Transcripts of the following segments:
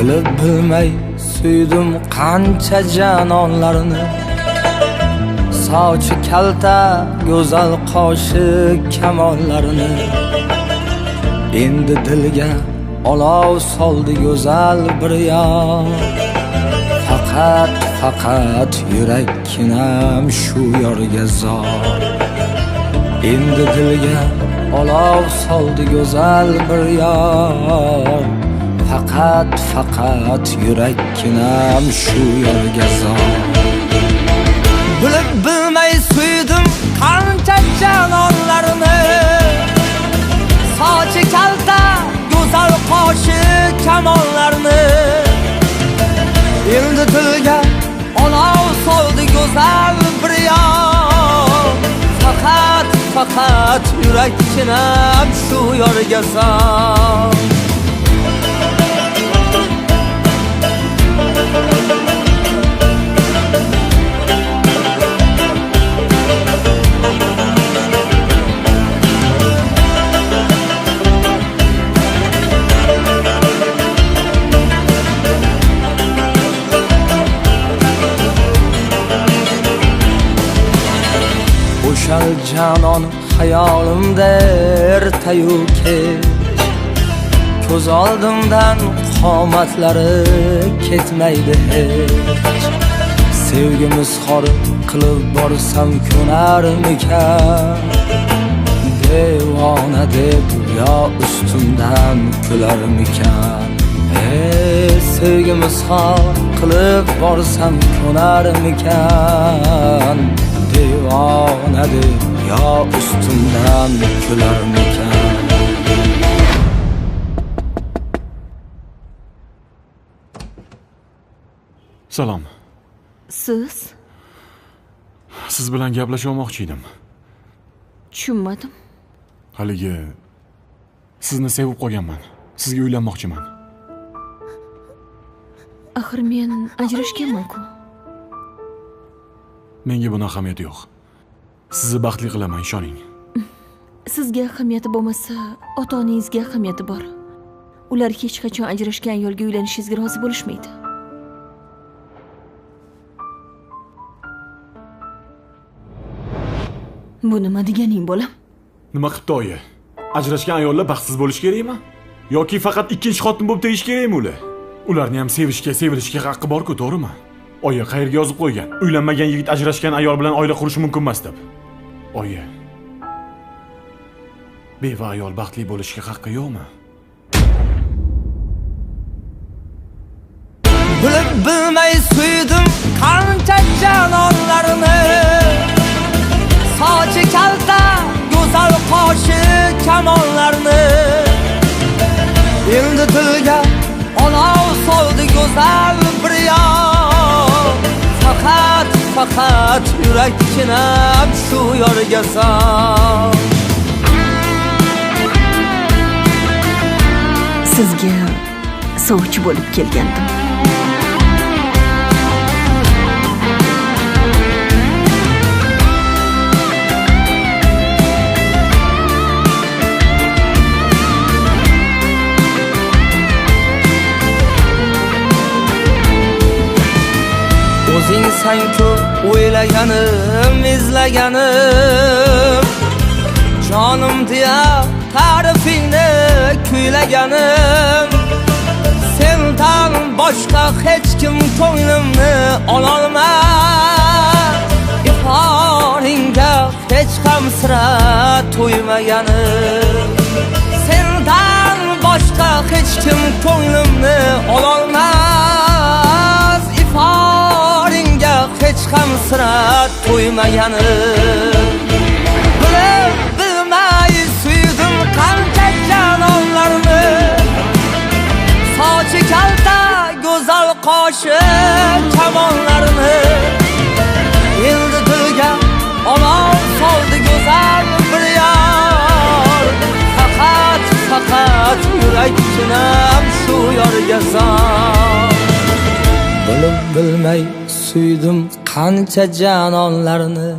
Bilib bilmay suydim qancha janonlarni. Sochi kalta, go'zal qoshi kamonlarini. Endi dilga olov soldi go'zal bir yor. Faqat yurakkinam shu yorga zor. Endi dilga olov soldi go'zal bir yor. Faqat yurakkinam shu yorga zor. Bilib bilmay suydim qancha janonlarni. Sochi kalta, go'zal qoshi kamonlarni. Endi dilga olov soldi go'zal bir yor. Faqat yurakkinam shu yorga zor. O'shal janon hayolimda ertayu kech. Ko'z oldimdan qomatlari ketmaydi hech. Sevgimiz xor qilib borsam ko'narmikan? Devona deb yo ustimdan kularmikan? Sevgimiz xor qilib borsam ko'narmikan? Devona deb yo ustimdan kularmikan? Salom. Siz bilan gaplashib olmoqchi edim. Tushunmadim. Haligi sizni sevib qolganman. Sizga uylanmoqchiman. Axir men ajrashganman-ku. Menga buni ahamiyati yo'q. Sizni baxtli qilaman, ishoning. Sizga ahamiyati bo'lmasa, ota-onangizga ahamiyati bor. Ular hech qachon ajrashgan ayolga uylanishingizga rozi bo'lishmaydi. Bu nima deganing bolam? Nima qilibdi oyi? Ajrashgan ayollar baxtsiz bo'lish kerakmi? Yoki faqat ikkinchi xotin bo'lib tegish kerakmi ular? Ularni ham sevishga, sevilishga haqqi bor-ku, to'g'rimi? Oyi, qayerga yozib qo'ygan? Uylanmagan yigit ajrashgan ayol bilan oila qurishi mumkin emas deb. Oyi, beva ayol baxtli bo'lishga haqqi yo'qmi? Bilib bilmay suydim qancha janonlarni. Sochi kalta, go'zal qoshi kamonlarni. Endi dilga olov soldi go'zal bir yor. Faqat yurakkinam shu yorga zor. Sizga sovchi bo'lib kelgandim. O'zing san-ku o'ylaganim, izlaganim. Jonim deya ta'rifingni kuylaganim. Sendan boshqa hech kim ko'nglimni ololmas. Iforingga hech ham sira to'ymaganim. Sendan boshqa hech kim ko'nglimni ololmas. Iforingga hech ham sira to'ymaganim. Bilib bilmay suydim qancha janonlarni. Sochi kalta, go'zal qoshi kamonlarni. Endi dilga olov soldi go'zal bir yor. Faqat yurakkinam shu yorga zor. Bilib bilmay suydim qancha janonlarni.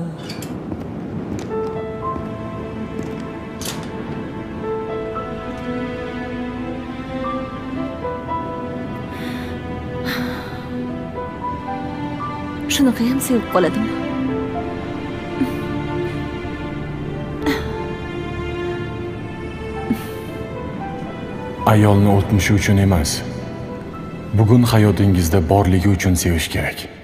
shunaqa ham sevib qoladimi? Ayolni o'tmishi uchun emas, bugun hayotingizda borligi uchun sevish kerak.